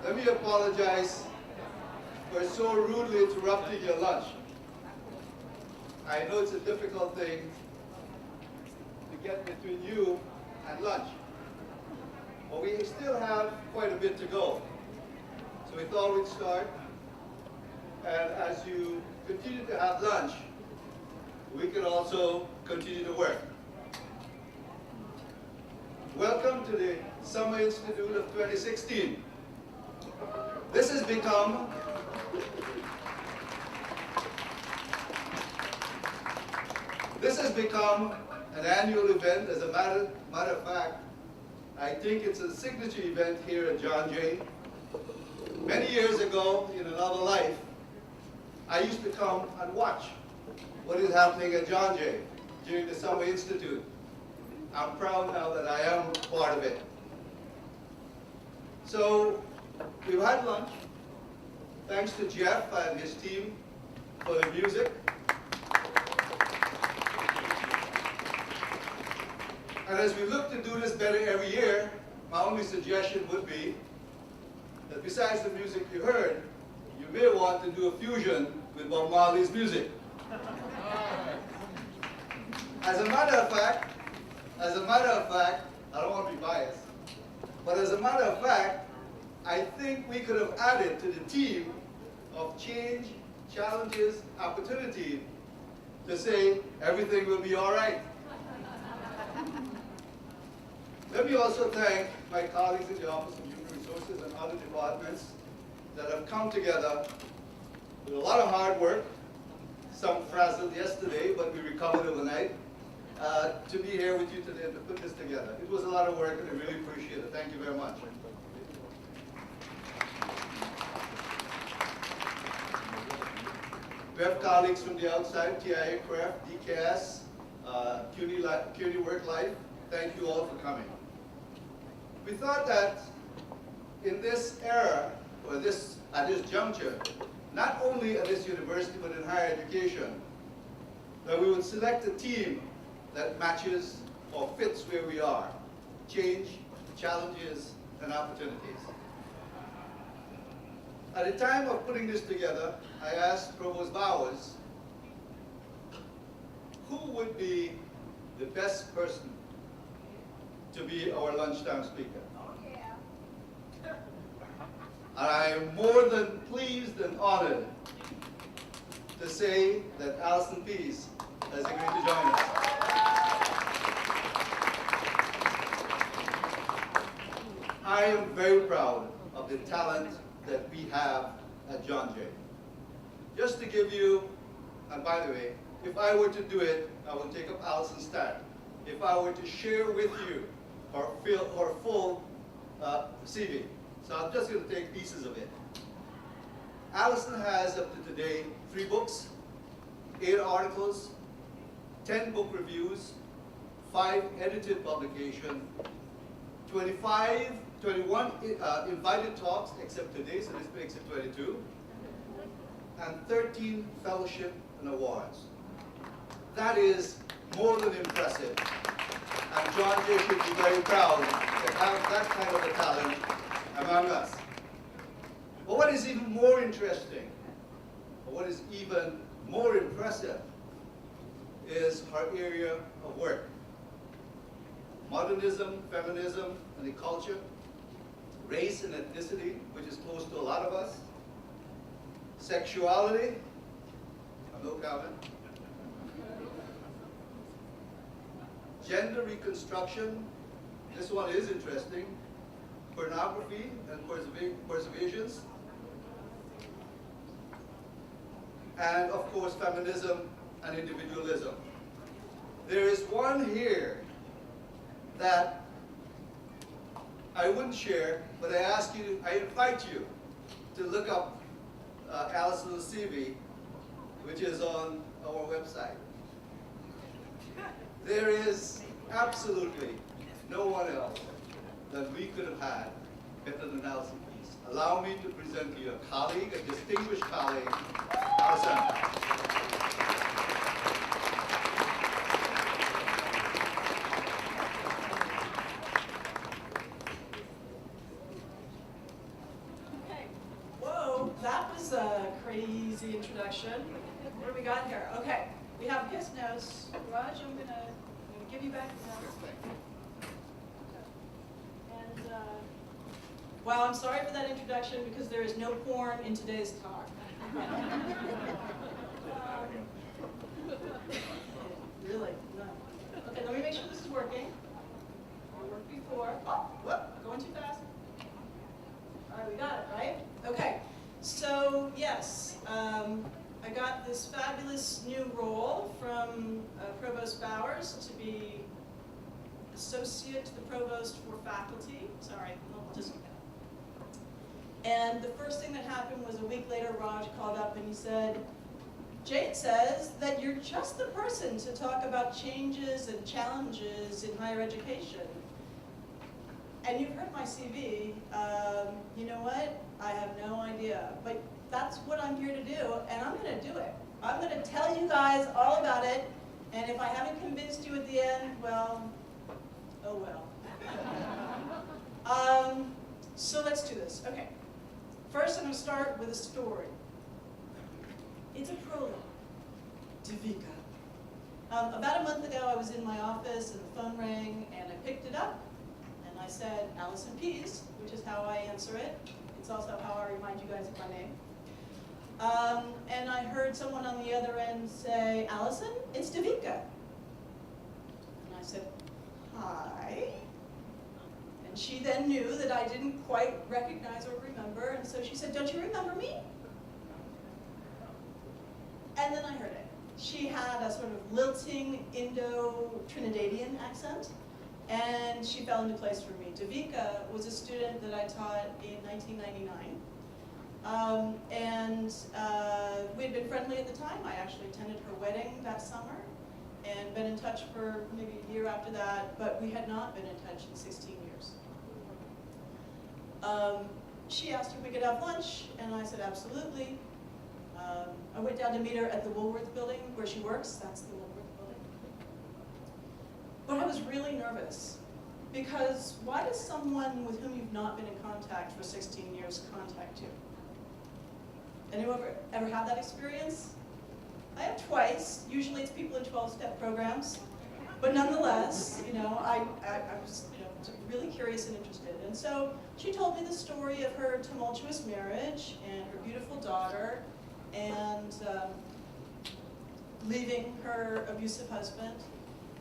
Let me apologize for so rudely interrupting your lunch. I know it's a difficult thing to get between you and lunch, but we still have quite a bit to go. So we thought we'd start, and as you continue to have lunch, we can also continue to work. Welcome to the Summer Institute of 2016. This has become an annual event. As a matter of fact, I think it's a signature event here at John Jay. Many years ago, in another life, I used to come and watch what is happening at John Jay during the Summer Institute. I'm proud now that I am part of it. So we've had lunch. Thanks to Jeff and his team for the music. And as we look to do this better every year, my only suggestion would be that besides the music you heard, you may want to do a fusion with Bob Marley's music. As a matter of fact, I don't want to be biased, but as a matter of fact, I think we could have added to the team of change, challenges, opportunity to say everything will be all right. Let me also thank my colleagues in the Office of Human Resources and other departments that have come together with a lot of hard work, some frazzled yesterday, but we recovered overnight, to be here with you today and to put this together. It was a lot of work and I really appreciate it. Thank you very much. We have colleagues from the outside, TIA Craft, DCAS, CUNY Work Life. Thank you all for coming. We thought that in this era, or at this juncture, not only at this university but in higher education, that we would select a team that matches or fits where we are. Change, challenges, and opportunities. At the time of putting this together, I asked Provost Bowers who would be the best person to be our lunchtime speaker. Oh, yeah. And I am more than pleased and honored to say that Alison Pease has agreed to join us. I am very proud of the talent that we have at John Jay. Just to give you, and by the way, if I were to do it, I would take up Alison's time. If I were to share with you her full CV, so I'm just going to take pieces of it. Alison has up to today 3 books, 8 articles, 10 book reviews, 5 edited publications, 21 invited talks, except today, so this makes it 22, and 13 fellowship and awards. That is more than impressive, and John Jay should be very proud to have that kind of a talent among us. But what is even more interesting, or what is even more impressive, is her area of work. Modernism, feminism, and the culture, race and ethnicity, which is close to a lot of us, sexuality, no comment, gender reconstruction, this one is interesting, pornography and persuasions, and of course feminism and individualism. There is one here that I wouldn't share, but I invite you to look up Alison's CV, which is on our website. There is absolutely no one else that we could have had better than Alison Pease. Allow me to present to you a colleague, a distinguished colleague, Alison. What do we got here? Okay, we have guest notes. Raj, I'm gonna give you back the notes. And well, I'm sorry for that introduction because there is no porn in today's talk. Really? No. Okay, let me make sure this is working. It worked before. Oh, whoop, going too fast. All right, we got it, right? Okay, so yes, I got this fabulous new role from Provost Bowers to be Associate to the Provost for Faculty. Sorry, I'll just. And the first thing that happened was a week later, Raj called up and he said, Jade says that you're just the person to talk about changes and challenges in higher education. And you've heard my CV. You know what? I have no idea. But that's what I'm here to do, and I'm going to do it. I'm going to tell you guys all about it, and if I haven't convinced you at the end, well, oh well. So let's do this. Okay. First, I'm going to start with a story. It's a prologue. Devika. About a month ago, I was in my office and the phone rang, and I picked it up, and I said, Allison Pease, which is how I answer it. It's also how I remind you guys of my name. And I heard someone on the other end say, Allison, it's Devika. And I said, hi. And she then knew that I didn't quite recognize or remember, and so she said, don't you remember me? And then I heard it. She had a sort of lilting Indo-Trinidadian accent, and she fell into place for me. Devika was a student that I taught in 1999. We had been friendly at the time. I actually attended her wedding that summer and been in touch for maybe a year after that, but we had not been in touch in 16 years. She asked if we could have lunch, and I said absolutely. I went down to meet her at the Woolworth building where she works. That's the Woolworth building. But I was really nervous because why does someone with whom you've not been in contact for 16 years contact you? Anyone ever had that experience? I have twice. Usually it's people in 12-step programs. But nonetheless, you know, I was really curious and interested. And so she told me the story of her tumultuous marriage and her beautiful daughter and leaving her abusive husband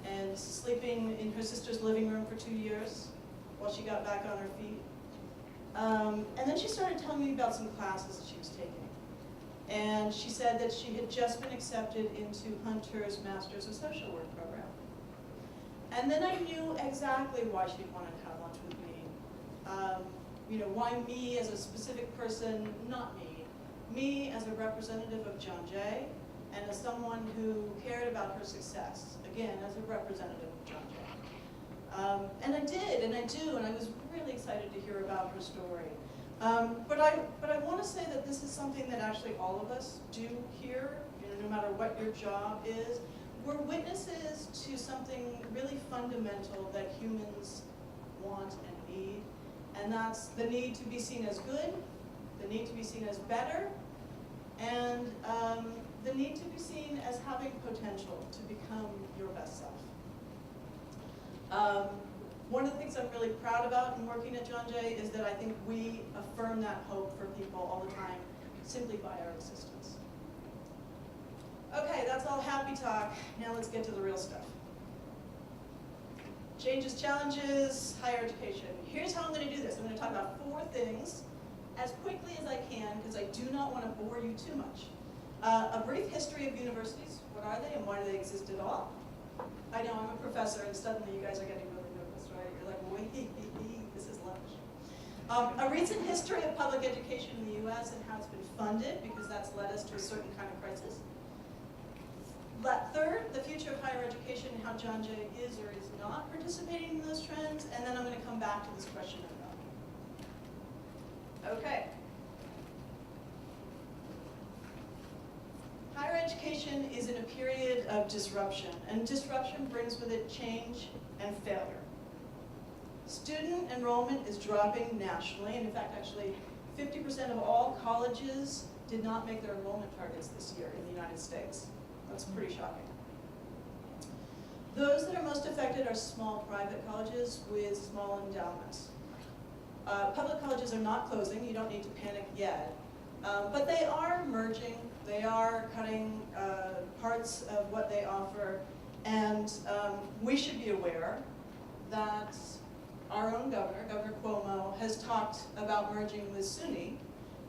and sleeping in her sister's living room for 2 years while she got back on her feet. And then she started telling me about some classes that she was taking. And she said that she had just been accepted into Hunter's Masters of Social Work program. And then I knew exactly why she wanted to have lunch with me. You know, why me as a specific person, not me. Me as a representative of John Jay, and as someone who cared about her success, again, as a representative of John Jay. And I did, and I do, and I was really excited to hear about her story. But I want to say that this is something that actually all of us do here, you know, no matter what your job is. We're witnesses to something really fundamental that humans want and need, and that's the need to be seen as good, the need to be seen as better, and the need to be seen as having potential to become your best self. One of the things I'm really proud about in working at John Jay is that I think we affirm that hope for people all the time simply by our existence. Okay, that's all happy talk. Now let's get to the real stuff. Changes, challenges, higher education. Here's how I'm going to do this. I'm going to talk about 4 things as quickly as I can because I do not want to bore you too much. A brief history of universities. What are they and why do they exist at all? I know I'm a professor and suddenly you guys are getting really nervous, right? You're like, wait, this is lunch. A recent history of public education in the US and how it's been funded because that's led us to a certain kind of crisis. Third, the future of higher education and how John Jay is or is not participating in those trends, and then I'm going to come back to this question of value. Okay. Higher education is in a period of disruption, and disruption brings with it change and failure. Student enrollment is dropping nationally, and in fact, actually, 50% of all colleges did not make their enrollment targets this year in the United States. That's pretty shocking. Those that are most affected are small private colleges with small endowments. Public colleges are not closing, you don't need to panic yet, but they are merging, they are cutting parts of what they offer, and we should be aware that our own governor, Governor Cuomo, has talked about merging with SUNY,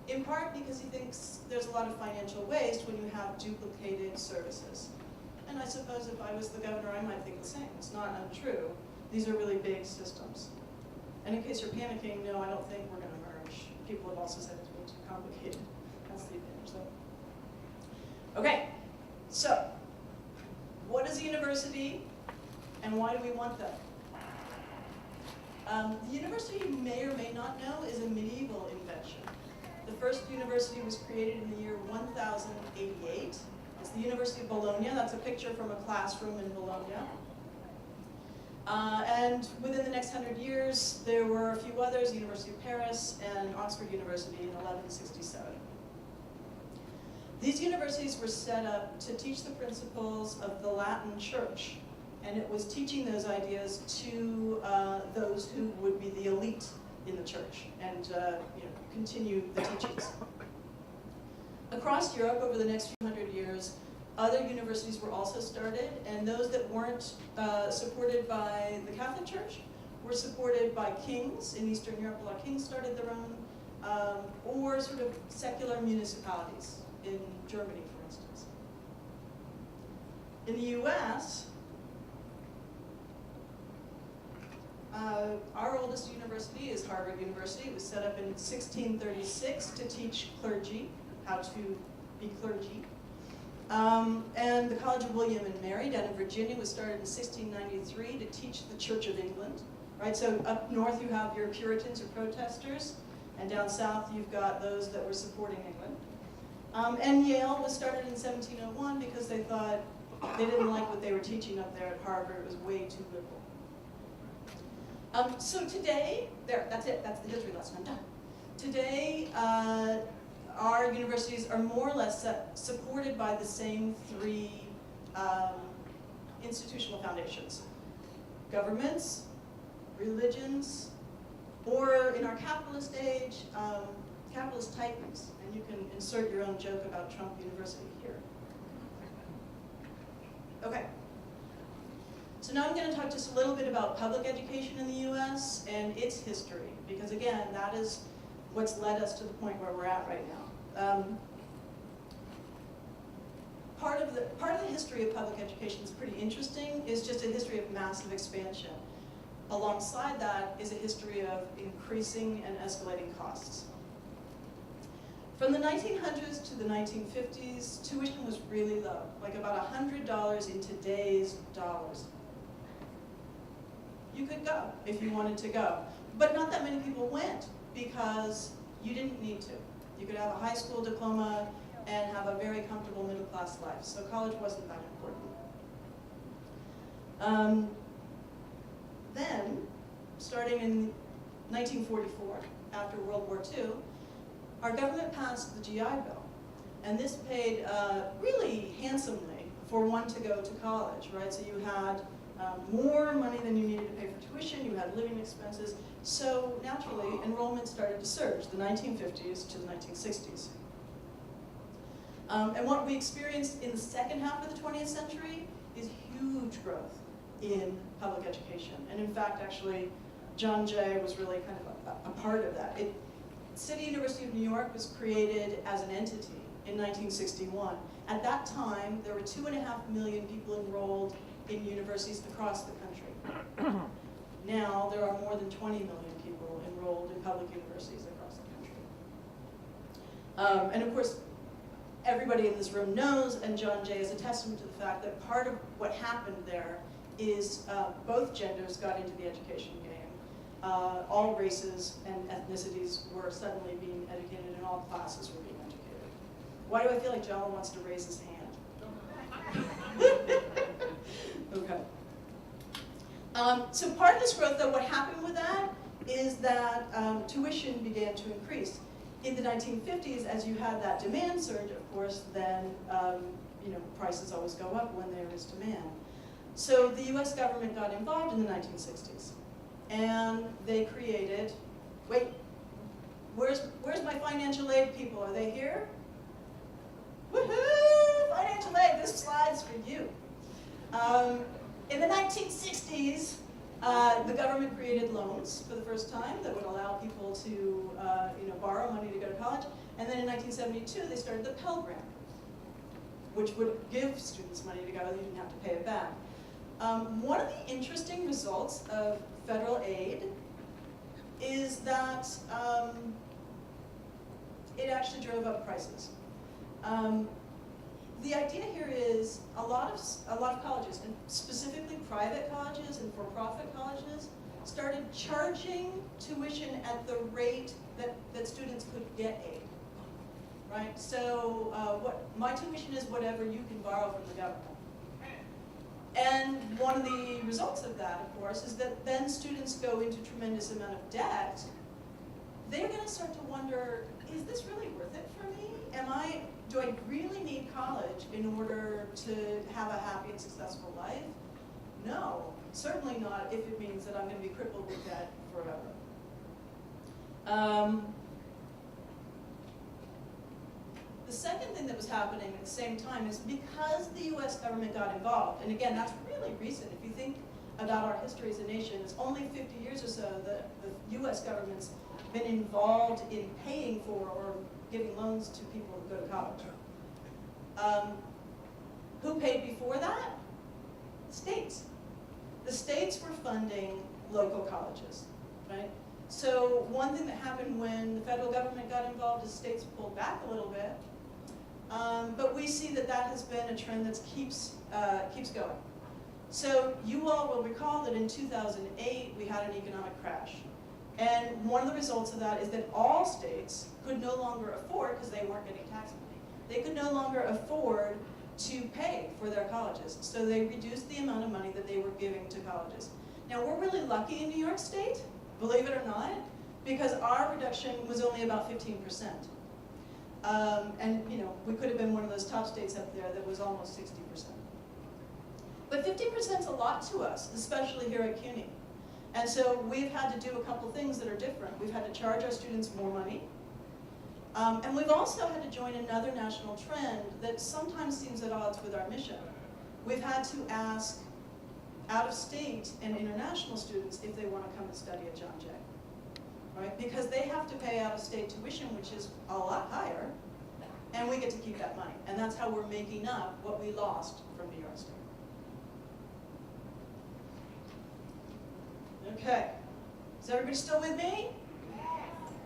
in part because he thinks there's a lot of financial waste when you have duplicated services. And I suppose if I was the governor, I might think the same. It's not untrue. These are really big systems. And in case you're panicking, no, I don't think we're going to merge. People have also said it's way too complicated. That's the advantage, though. Okay, so what is a university, and why do we want them? The university, you may or may not know, is a medieval invention. The first university was created in the year 1088. It's the University of Bologna. That's a picture from a classroom in Bologna. And within the next 100 years, there were a few others, the University of Paris and Oxford University in 1167. These universities were set up to teach the principles of the Latin Church, and it was teaching those ideas to those who would be the elite in the church and continue the teachings. Across Europe, over the next few hundred years, other universities were also started, and those that weren't supported by the Catholic Church were supported by kings. In Eastern Europe, a lot of kings started their own, or sort of secular municipalities in Germany, for instance. In the US, our oldest university is Harvard University. It was set up in 1636 to teach clergy, how to be clergy. And the College of William and Mary down in Virginia was started in 1693 to teach the Church of England. Right, so up north you have your Puritans or protesters, and down south you've got those that were supporting England. And Yale was started in 1701 because they thought they didn't like what they were teaching up there at Harvard. It was way too liberal. So today, that's it, that's the history lesson, I'm done. Today, our universities are more or less supported by the same three institutional foundations: governments, religions, or in our capitalist age, capitalist titans. And you can insert your own joke about Trump University here. Okay. So now I'm going to talk just a little bit about public education in the US and its history, because again, that is what's led us to the point where we're at right now. Part of the history of public education is pretty interesting, is just a history of massive expansion. Alongside that is a history of increasing and escalating costs. From the 1900s to the 1950s, tuition was really low, like about $100 in today's dollars. You could go if you wanted to go, but not that many people went because you didn't need to. You could have a high school diploma and have a very comfortable middle-class life, so college wasn't that important. Then, starting in 1944, after World War II, our government passed the GI Bill, and this paid really handsomely for one to go to college, right? So you had more money than you needed to pay for tuition, you had living expenses, so naturally enrollment started to surge, the 1950s to the 1960s. And what we experienced in the second half of the 20th century is huge growth in public education. And in fact, actually, John Jay was really kind of a part of that. City University of New York was created as an entity in 1961. At that time, there were 2.5 million people enrolled in universities across the country. Now, there are more than 20 million people enrolled in public universities across the country. And of course, everybody in this room knows, and John Jay is a testament to the fact that part of what happened there is both genders got into the education game. All races and ethnicities were suddenly being educated, and all classes were being educated. Why do I feel like John wants to raise his hand? Okay. So part of this growth, though, what happened with that is that tuition began to increase. in the 1950s, as you had that demand surge, of course, then prices always go up when there is demand. So the US government got involved in the 1960s, and they created, wait, where's my financial aid people? Are they here? Woohoo! Financial aid, this slide's for you. In the 1960s, the government created loans for the first time that would allow people to borrow money to go to college. And then in 1972, they started the Pell Grant, which would give students money to go, you didn't have to pay it back. One of the interesting results of federal aid is that it actually drove up prices. The idea here is a lot of colleges, and specifically private colleges and for-profit colleges, started charging tuition at the rate that students could get aid. Right? So my tuition is whatever you can borrow from the government. And one of the results of that, of course, is that then students go into a tremendous amount of debt. They're going to start to wonder, is this really worth it for me? Do I really need college in order to have a happy and successful life? No, certainly not if it means that I'm going to be crippled with debt forever. The second thing that was happening at the same time is because the US government got involved, and again, that's really recent. If you think about our history as a nation, it's only 50 years or so that the US government's been involved in paying for or giving loans to people who go to college. Who paid before that? States. The states were funding local colleges, right? So one thing that happened when the federal government got involved is states pulled back a little bit. But we see that has been a trend that keeps going. So you all will recall that in 2008 we had an economic crash. And one of the results of that is that all states could no longer afford, because they weren't getting tax money, they could no longer afford to pay for their colleges. So they reduced the amount of money that they were giving to colleges. Now we're really lucky in New York State, believe it or not, because our reduction was only about 15%. And we could have been one of those top states up there that was almost 60%. But 15% is a lot to us, especially here at CUNY. And so we've had to do a couple things that are different. We've had to charge our students more money. And we've also had to join another national trend that sometimes seems at odds with our mission. We've had to ask out-of-state and international students if they want to come and study at John Jay. Right? Because they have to pay out-of-state tuition, which is a lot higher, and we get to keep that money. And that's how we're making up what we lost from New York State. Okay, is everybody still with me?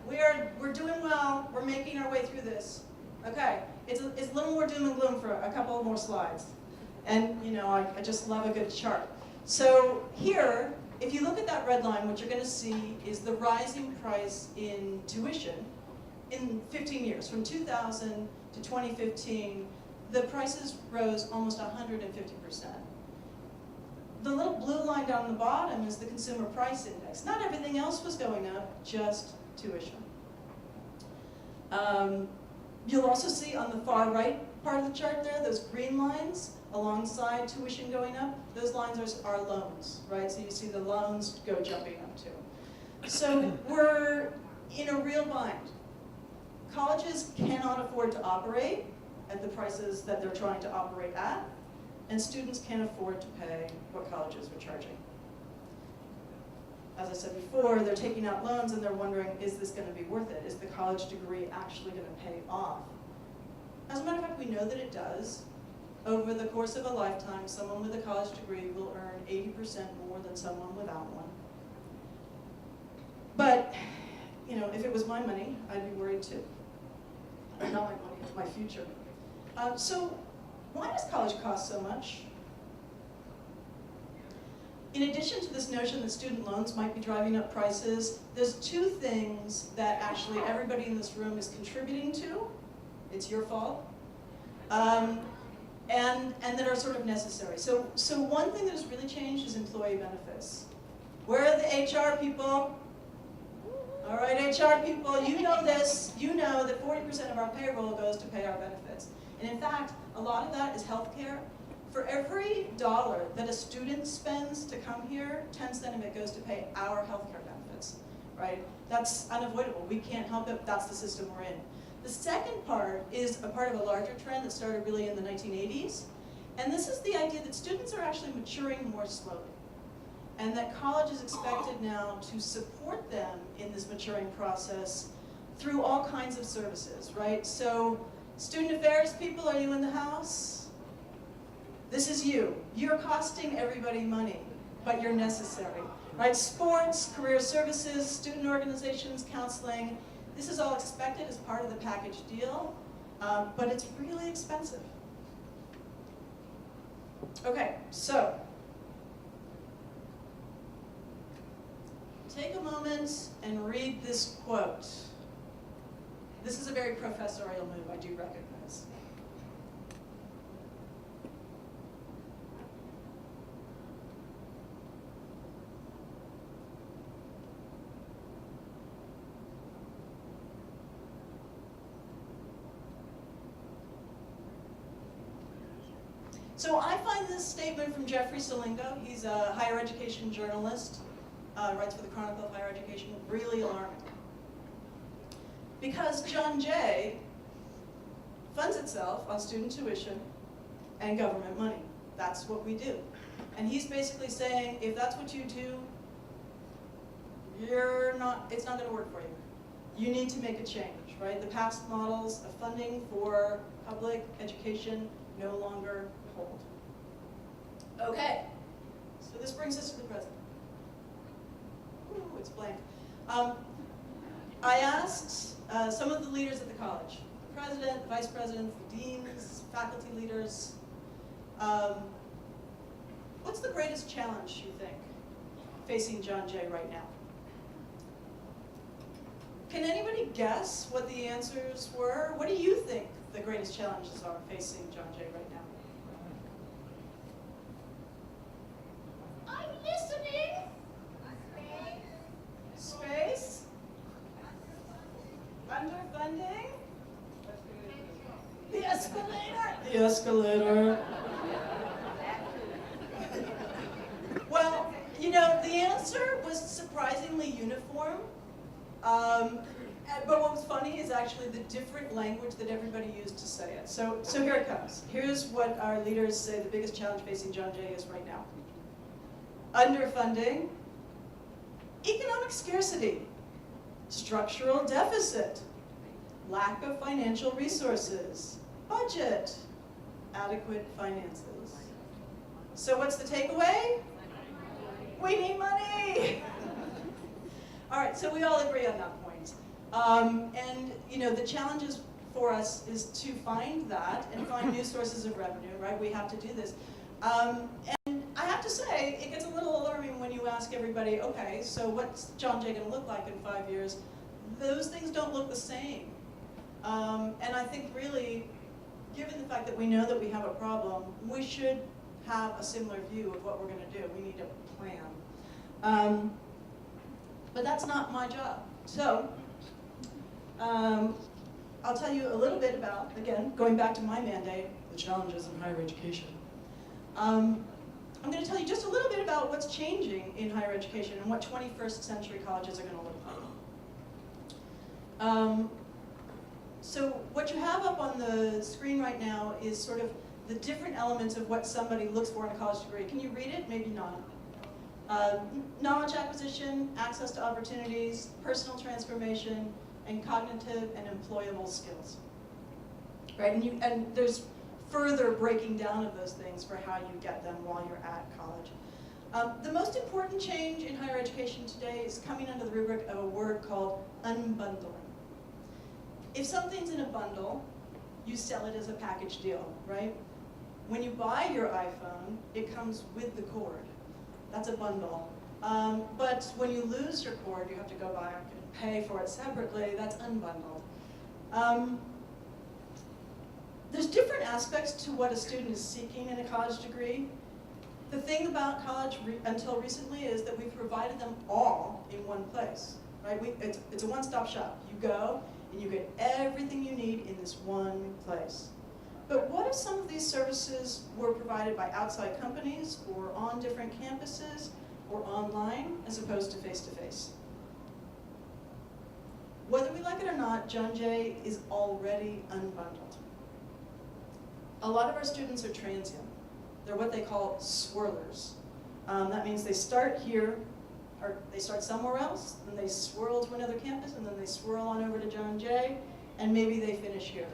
We're doing well. We're making our way through this. Okay, it's a little more doom and gloom for a couple more slides, and I just love a good chart. So here, if you look at that red line, what you're going to see is the rising price in tuition in 15 years, from 2000 to 2015. The prices rose almost 150%. The little blue line down the bottom is the consumer price index. Not everything else was going up, just tuition. You'll also see on the far right part of the chart there, those green lines alongside tuition going up, those lines are loans, right? So you see the loans go jumping up too. So we're in a real bind. Colleges cannot afford to operate at the prices that they're trying to operate at, and students can't afford to pay what colleges are charging. As I said before, they're taking out loans and they're wondering, is this going to be worth it? Is the college degree actually going to pay off? As a matter of fact, we know that it does. Over the course of a lifetime, someone with a college degree will earn 80% more than someone without one. But, if it was my money, I'd be worried too. Not my money, it's my future. So why does college cost so much? In addition to this notion that student loans might be driving up prices, there's two things that actually everybody in this room is contributing to. It's your fault. And that are sort of necessary. So one thing that has really changed is employee benefits. Where are the HR people? All right, HR people, you know this. You know that 40% of our payroll goes to pay our benefits. And in fact, a lot of that is healthcare. For every dollar that a student spends to come here, 10 cents of it goes to pay our healthcare benefits, right? That's unavoidable. We can't help it. That's the system we're in. The second part is a part of a larger trend that started really in the 1980s. And this is the idea that students are actually maturing more slowly. And that college is expected now to support them in this maturing process through all kinds of services, right? So, student affairs people, are you in the house? This is you. You're costing everybody money, but you're necessary, right? Sports, career services, student organizations, counseling, this is all expected as part of the package deal, but it's really expensive. Okay, so, take a moment and read this quote. This is a very professorial move, I do recognize. So I find this statement from Jeffrey Selingo, he's a higher education journalist, writes for the Chronicle of Higher Education, really alarming. Because John Jay funds itself on student tuition and government money. That's what we do. And he's basically saying, if that's what you do, it's not going to work for you. You need to make a change, right? The past models of funding for public education no longer hold. Okay, so this brings us to the present. Ooh, it's blank. I asked some of the leaders at the college, the president, the vice president, the deans, faculty leaders, what's the greatest challenge, you think, facing John Jay right now? Can anybody guess what the answers were? What do you think the greatest challenges are facing John Jay right now? I'm listening. Space? Underfunding? The escalator? The escalator. Well, you know, the answer was surprisingly uniform. But what was funny is actually the different language that everybody used to say it. So here it comes. Here's what our leaders say the biggest challenge facing John Jay is right now. Underfunding, economic scarcity, structural deficit, lack of financial resources, budget, adequate finances. So what's the takeaway? We need money! All right, so we all agree on that point. And you know, the challenges for us is to find that and find new sources of revenue, right? We have to do this. And I have to say, it gets a little alarming when you ask everybody, okay, so what's John Jay going to look like in 5 years? Those things don't look the same. And I think really, given the fact that we know that we have a problem, we should have a similar view of what we're going to do. We need a plan. But that's not my job. So, I'll tell you a little bit about, again, going back to my mandate, the challenges in higher education. I'm going to tell you just a little bit about what's changing in higher education and what 21st century colleges are going to look like. So what you have up on the screen right now is sort of the different elements of what somebody looks for in a college degree. Can you read it? Maybe not. Knowledge acquisition, access to opportunities, personal transformation, and cognitive and employable skills. Right, and there's further breaking down of those things for how you get them while you're at college. The most important change in higher education today is coming under the rubric of a word called unbundling. If something's in a bundle, you sell it as a package deal, right? When you buy your iPhone, it comes with the cord. That's a bundle. But when you lose your cord, you have to go back and pay for it separately. That's unbundled. There's different aspects to what a student is seeking in a college degree. The thing about college until recently is that we've provided them all in one place. right? It's a one-stop shop. You go and you get everything you need in this one place. But what if some of these services were provided by outside companies or on different campuses or online as opposed to face-to-face? Whether we like it or not, John Jay is already unbundled. A lot of our students are transient. They're what they call swirlers. That means they start here, or they start somewhere else, then they swirl to another campus, and then they swirl on over to John Jay, and maybe they finish here.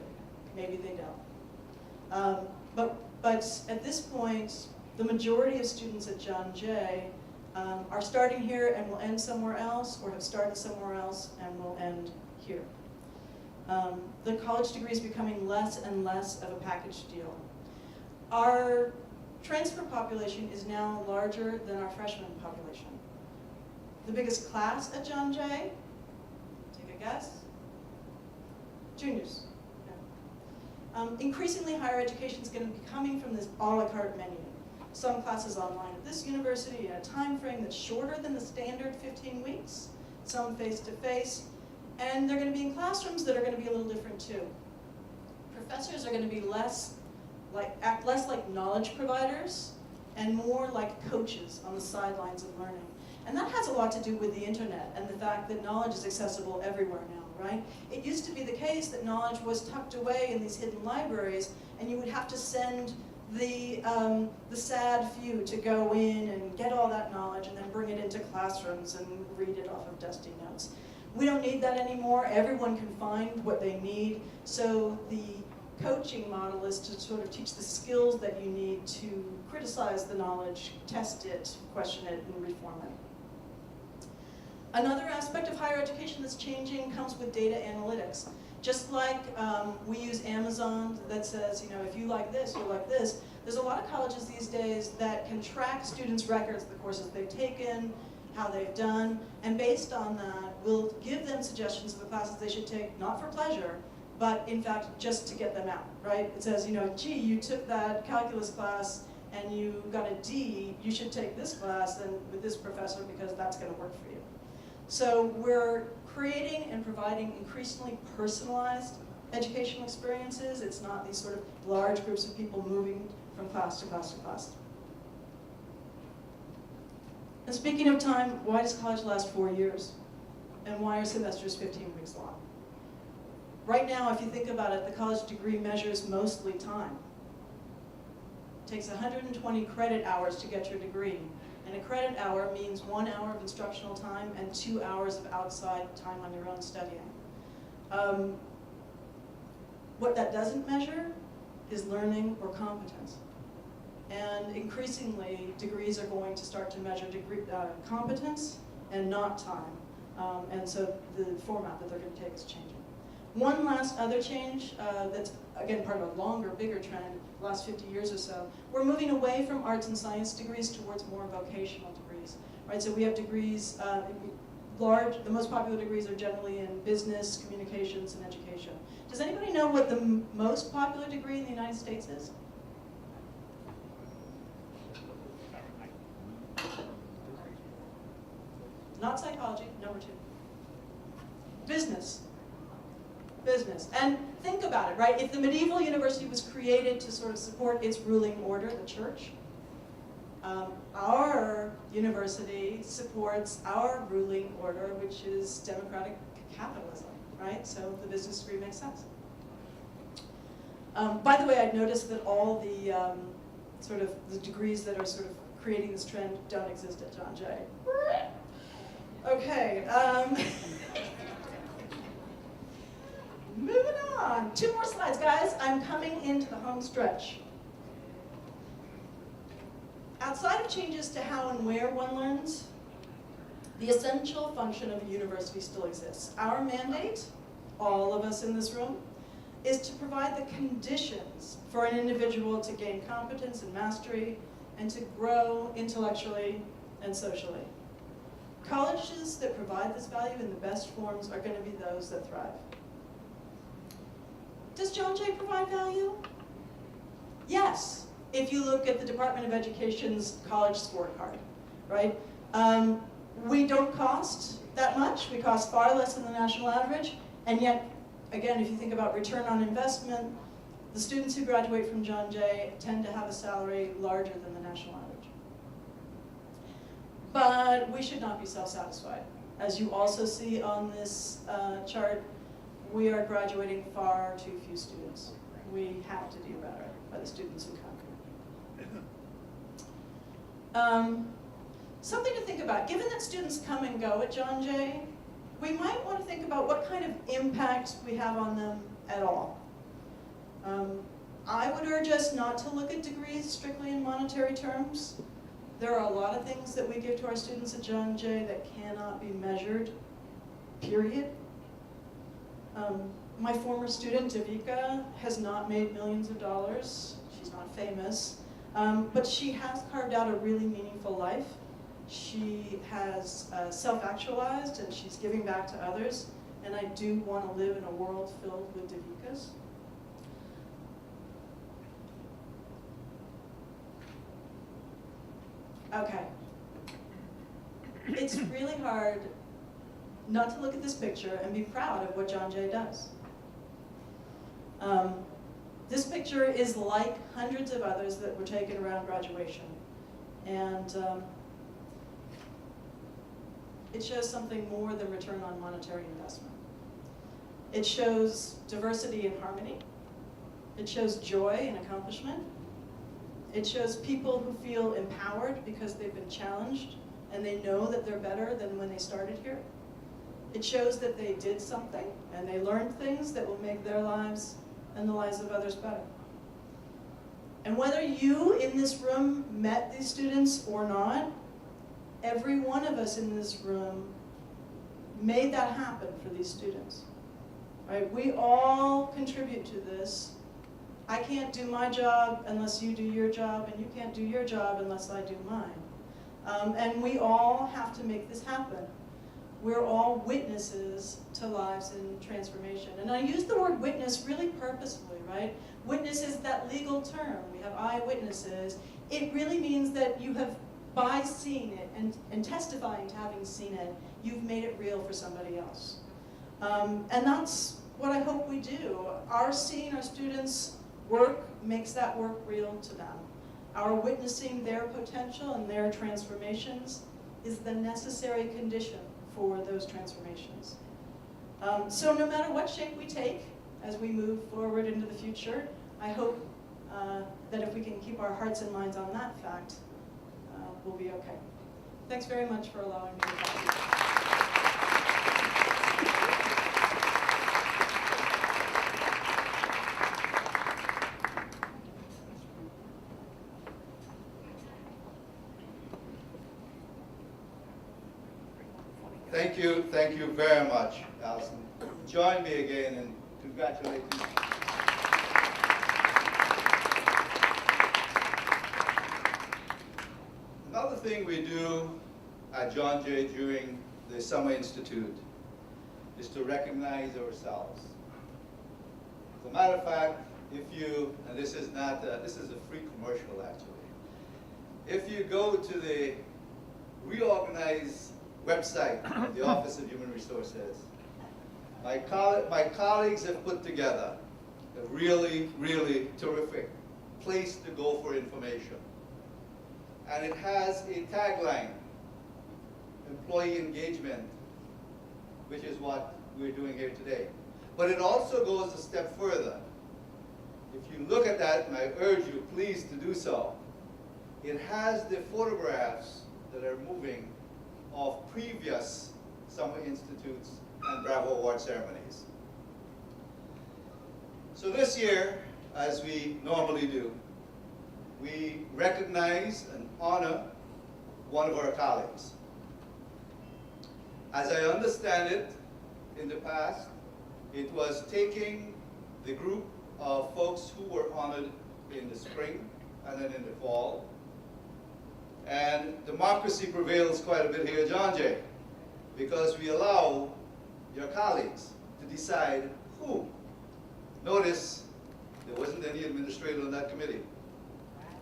Maybe they don't. But at this point, the majority of students at John Jay are starting here and will end somewhere else, or have started somewhere else and will end here. The college degree is becoming less and less of a package deal. Our transfer population is now larger than our freshman population. The biggest class at John Jay, take a guess? Juniors. Yeah. Increasingly, higher education is going to be coming from this a la carte menu. Some classes online at this university in a time frame that's shorter than the standard 15 weeks, some face-to-face, and they're going to be in classrooms that are going to be a little different too. Professors are going to be act less like knowledge providers and more like coaches on the sidelines of learning. And that has a lot to do with the internet and the fact that knowledge is accessible everywhere now, right? It used to be the case that knowledge was tucked away in these hidden libraries, and you would have to send the sad few to go in and get all that knowledge and then bring it into classrooms and read it off of dusty notes. We don't need that anymore. Everyone can find what they need. So the coaching model is to sort of teach the skills that you need to criticize the knowledge, test it, question it, and reform it. Another aspect of higher education that's changing comes with data analytics. Just like we use Amazon that says, you know, if you like this, you'll like this, there's a lot of colleges these days that can track students' records, the courses they've taken, how they've done, and based on that, will give them suggestions of the classes they should take, not for pleasure, but in fact, just to get them out, right? It says, you know, gee, you took that calculus class and you got a D, you should take this class and with this professor because that's gonna work for you. So we're creating and providing increasingly personalized educational experiences. It's not these sort of large groups of people moving from class to class to class. And speaking of time, why does college last 4 years? And why are semesters 15 weeks long? Right now, if you think about it, the college degree measures mostly time. It takes 120 credit hours to get your degree. And a credit hour means 1 hour of instructional time and 2 hours of outside time on your own studying. What that doesn't measure is learning or competence. And increasingly, degrees are going to start to measure competence and not time. And so the format that they're going to take is changing. One last other change that's, again, part of a longer, bigger trend, the last 50 years or so, we're moving away from arts and science degrees towards more vocational degrees, right? So we have degrees, the most popular degrees are generally in business, communications, and education. Does anybody know what the most popular degree in the United States is? Not psychology, number 2. Business. Business. And think about it, right? If the medieval university was created to sort of support its ruling order, the church, our university supports our ruling order, which is democratic capitalism, right? So the business degree makes sense. By the way, I've noticed that all the the degrees that are sort of creating this trend don't exist at John Jay. Okay. Moving on. 2 more slides, guys. I'm coming into the home stretch. Outside of changes to how and where one learns, the essential function of a university still exists. Our mandate, all of us in this room, is to provide the conditions for an individual to gain competence and mastery and to grow intellectually and socially. Colleges that provide this value in the best forms are going to be those that thrive. Does John Jay provide value? Yes, if you look at the Department of Education's college scorecard, right? We don't cost that much. We cost far less than the national average, and yet, again, if you think about return on investment, the students who graduate from John Jay tend to have a salary larger than the national average. But we should not be self-satisfied. As you also see on this chart, we are graduating far too few students. We have to do better by the students who come. Something to think about. Given that students come and go at John Jay, we might want to think about what kind of impact we have on them at all. I would urge us not to look at degrees strictly in monetary terms. There are a lot of things that we give to our students at John Jay that cannot be measured, period. My former student, Davika, has not made millions of dollars. She's not famous, but she has carved out a really meaningful life. She has self-actualized, and she's giving back to others, and I do want to live in a world filled with Davikas. Okay. It's really hard not to look at this picture and be proud of what John Jay does. This picture is like hundreds of others that were taken around graduation. And it shows something more than return on monetary investment. It shows diversity and harmony. It shows joy and accomplishment. It shows people who feel empowered because they've been challenged and they know that they're better than when they started here. It shows that they did something and they learned things that will make their lives and the lives of others better. And whether you in this room met these students or not, every one of us in this room made that happen for these students. Right? We all contribute to this. I can't do my job unless you do your job, and you can't do your job unless I do mine. And we all have to make this happen. We're all witnesses to lives in transformation. And I use the word witness really purposefully, right? Witness is that legal term. We have eyewitnesses. It really means that you have, by seeing it and testifying to having seen it, you've made it real for somebody else. And that's what I hope we do. Our seeing our students work makes that work real to them. Our witnessing their potential and their transformations is the necessary condition for those transformations. So no matter what shape we take as we move forward into the future, I hope that if we can keep our hearts and minds on that fact, we'll be okay. Thanks very much for allowing me to talk to you. Thank you very much, Allison. Join me again in congratulating you. Another thing we do at John Jay during the Summer Institute is to recognize ourselves. As a matter of fact, if you, and this is a free commercial actually, if you go to the Reorganize website of the Office of Human Resources, my colleagues have put together a really, really terrific place to go for information. And it has a tagline, employee engagement, which is what we're doing here today. But it also goes a step further. If you look at that, and I urge you please to do so, it has the photographs that are moving of previous Summer Institutes and Bravo Award ceremonies. So this year, as we normally do, we recognize and honor one of our colleagues. As I understand it, in the past, it was taking the group of folks who were honored in the spring and then in the fall. And democracy prevails quite a bit here at John Jay, because we allow your colleagues to decide who. Notice there wasn't any administrator on that committee.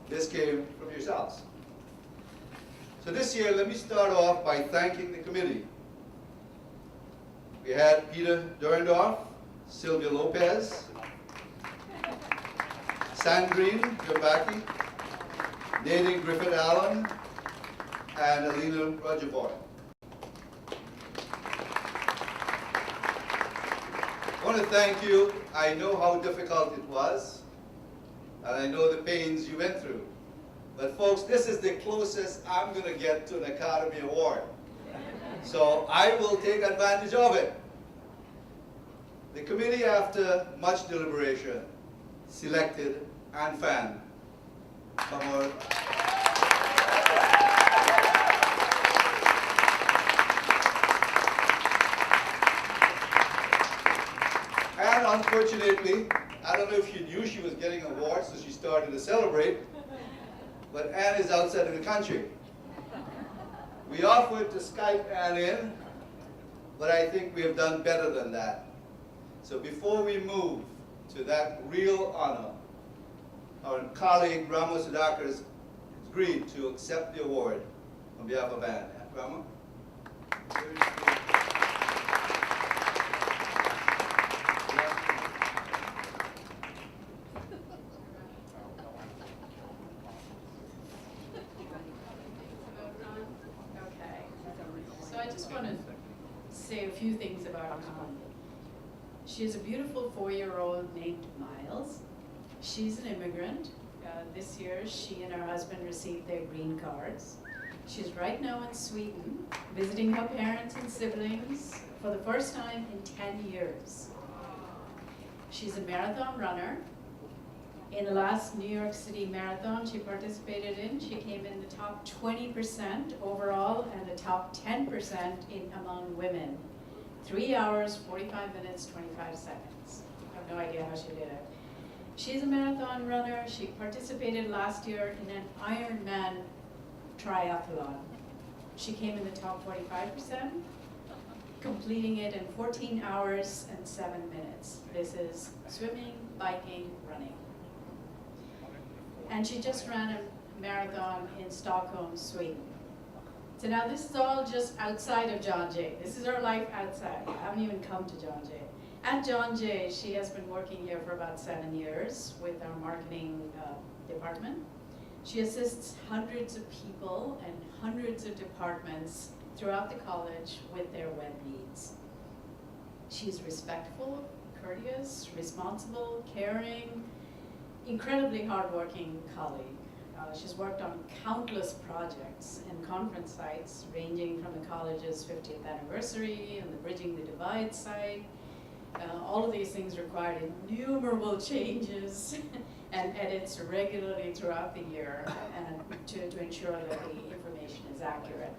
This came from yourselves. So this year, let me start off by thanking the committee. We had Peter Durendorf, Sylvia Lopez, Sandrine Gerbaki, Nadine Griffith-Allen, and Alina Rajaboy. I want to thank you. I know how difficult it was, and I know the pains you went through. But folks, this is the closest I'm going to get to an Academy Award. So I will take advantage of it. The committee, after much deliberation, selected Anne Fan from our and unfortunately, I don't know if she knew she was getting an award, so she started to celebrate. But Anne is outside of the country. We offered to Skype Anne in, but I think we have done better than that. So before we move to that real honor, our colleague Rama Sudhakar has agreed to accept the award on behalf of Anne. Rama? So I just want to say a few things about Anne. She is a beautiful 4-year-old named Miles. She's an immigrant. This year, she and her husband received their green cards. She's right now in Sweden, visiting her parents and siblings for the first time in 10 years. She's a marathon runner. In the last New York City Marathon she participated in, she came in the top 20% overall and the top 10% among women. 3 hours, 45 minutes, 25 seconds. I have no idea how she did it. She's a marathon runner. She participated last year in an Ironman triathlon. She came in the top 45%, completing it in 14 hours and 7 minutes. This is swimming, biking, running. And she just ran a marathon in Stockholm, Sweden. So now this is all just outside of John Jay. This is her life outside. I haven't even come to John Jay. At John Jay, she has been working here for about 7 years with our marketing department. She assists hundreds of people and hundreds of departments throughout the college with their web needs. She's respectful, courteous, responsible, caring, incredibly hardworking colleague. She's worked on countless projects and conference sites ranging from the college's 50th anniversary and the Bridging the Divide site. All of these things required innumerable changes and edits regularly throughout the year and to ensure that the information is accurate.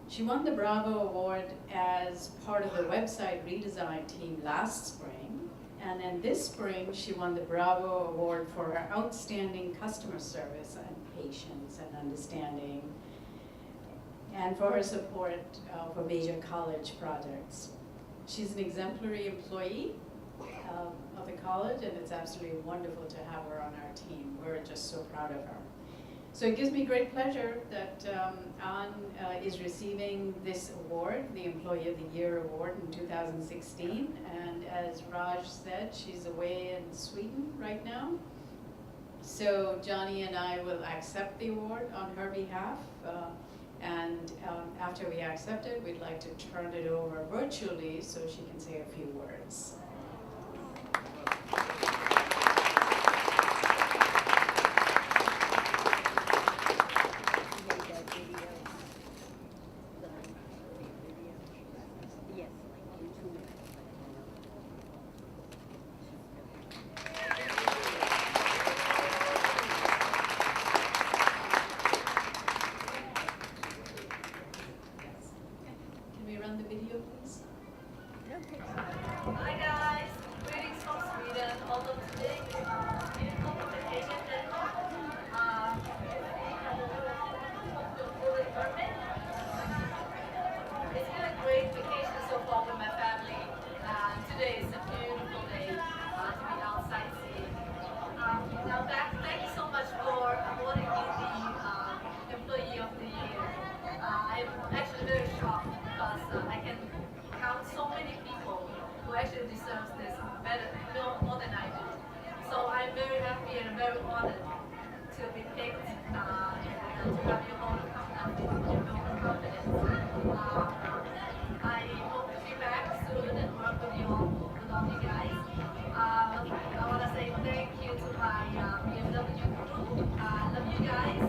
She won the Bravo Award as part of the website redesign team last spring. And then this spring, she won the Bravo Award for her outstanding customer service and patience and understanding, and for her support for major college projects. She's an exemplary employee of the college, and it's absolutely wonderful to have her on our team. We're just so proud of her. So it gives me great pleasure that Anne is receiving this award, the Employee of the Year Award in 2016. And as Raj said, she's away in Sweden right now. So Johnny and I will accept the award on her behalf. And after we accept it, we'd like to turn it over virtually so she can say a few words. Can we run the video, please? Hi guys. to have your own confidence, your own confidence. I hope to be back soon and work with you all, with all you guys. I want to say thank you to my BMW crew. I love you guys.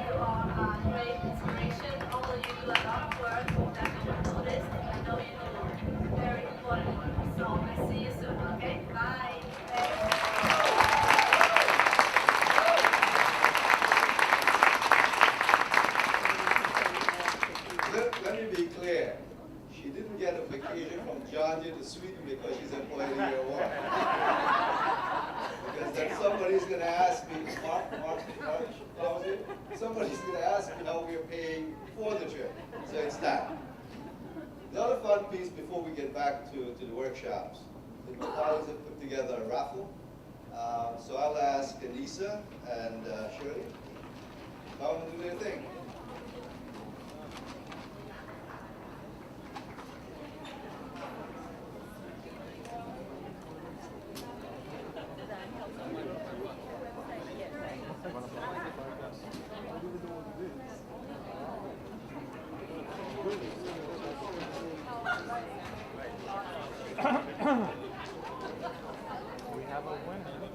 You are a great inspiration. Although you do a lot of work that no one noticed, I know you do very important work. So I see you soon, okay? Bye. Let me be clear. She didn't get a vacation from Georgia to Sweden because she's employed in year one. Because then somebody's going to ask me, somebody's going to ask me how we're paying for the trip. So it's that. The other fun piece before we get back to the workshops, the colleagues have put together a raffle. So I'll ask Elisa and Shirley come and do their thing. We have a winner.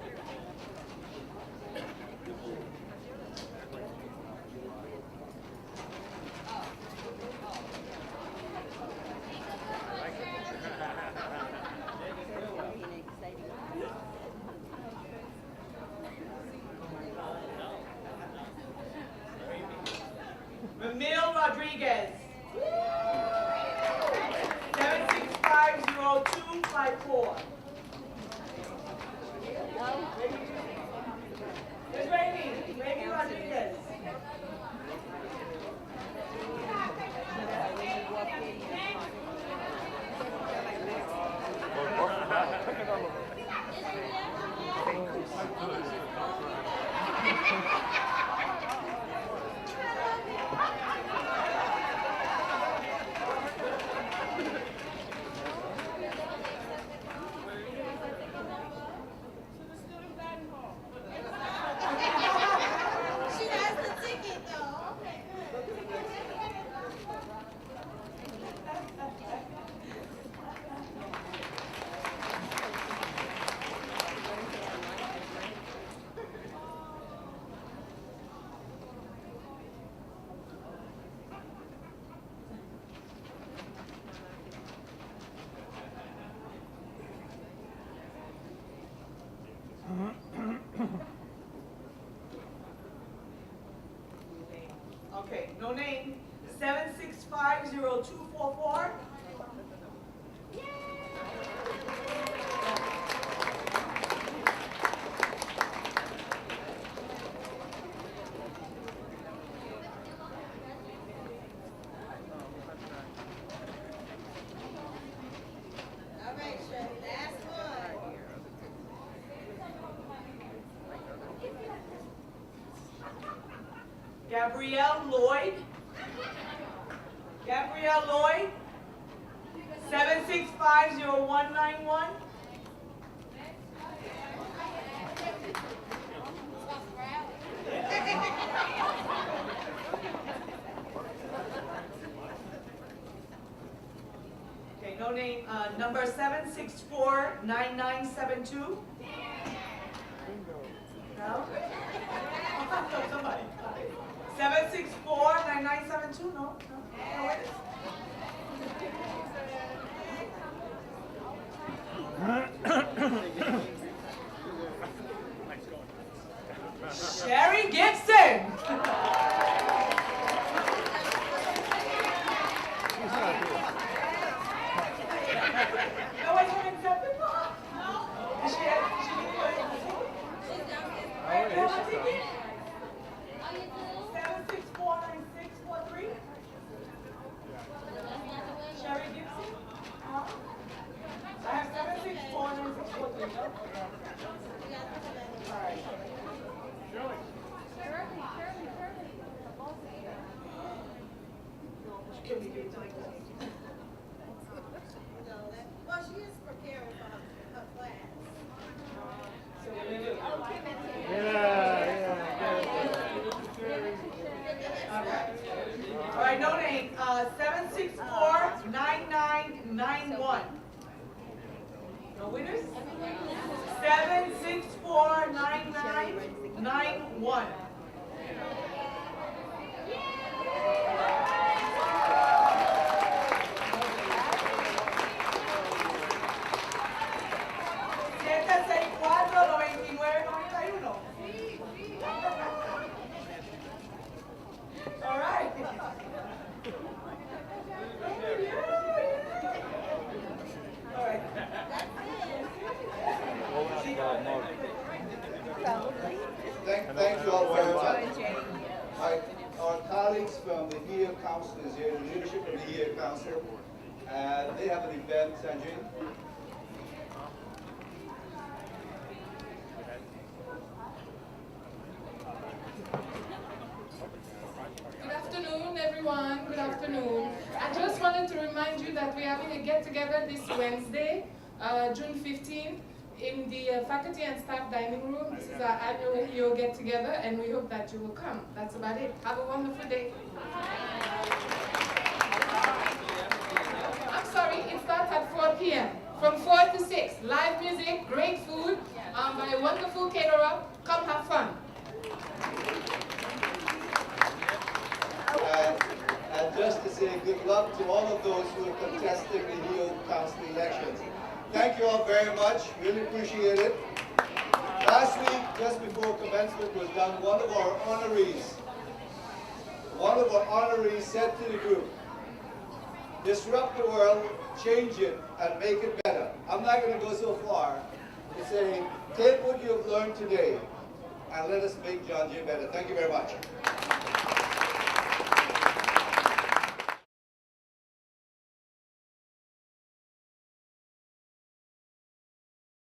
Ramil Rodriguez. 7650254. It's Raimi Rodriguez. She has the ticket though. Okay, Okay, no name. 7650244. all right, Shirley, last one. Gabrielle Lloyd. 7650191. Okay, no name. Number 7649972. No? Somebody. 7649972. No. Wait. Sherry Gibson. No one's been accepted? No. Is she didn't put it on the ticket? Wait, put on the ticket? 7649643. Sherry Gibson? I have 7649643. No? All right. Can we give it to like this? Well, she is preparing for her class. So we're gonna do. Yeah. 764-9991. No winners? 764-9991. All right. All right. Thank you all very much. Our colleagues from the HERE Council is here, the leadership of the HERE Council, and they have an event, Sanjay. Good afternoon, everyone. Good afternoon. I just wanted to remind you that we're having a get-together this Wednesday, June 15th, in the faculty and staff dining room. This is our annual HERE get-together, and we hope that you will come. That's about it. Have a wonderful day. I'm sorry, it starts at 4 p.m. From 4 to 6. Live music, great food by a wonderful caterer. Come have fun. And just to say good luck to all of those who are contesting the HERE Council elections. Thank you all very much. Really appreciate it. Last week, just before commencement was done, one of our honorees said to the group, disrupt the world, change it, and make it better. I'm not going to go so far to say, take what you have learned today and let us make John Jay better. Thank you very much.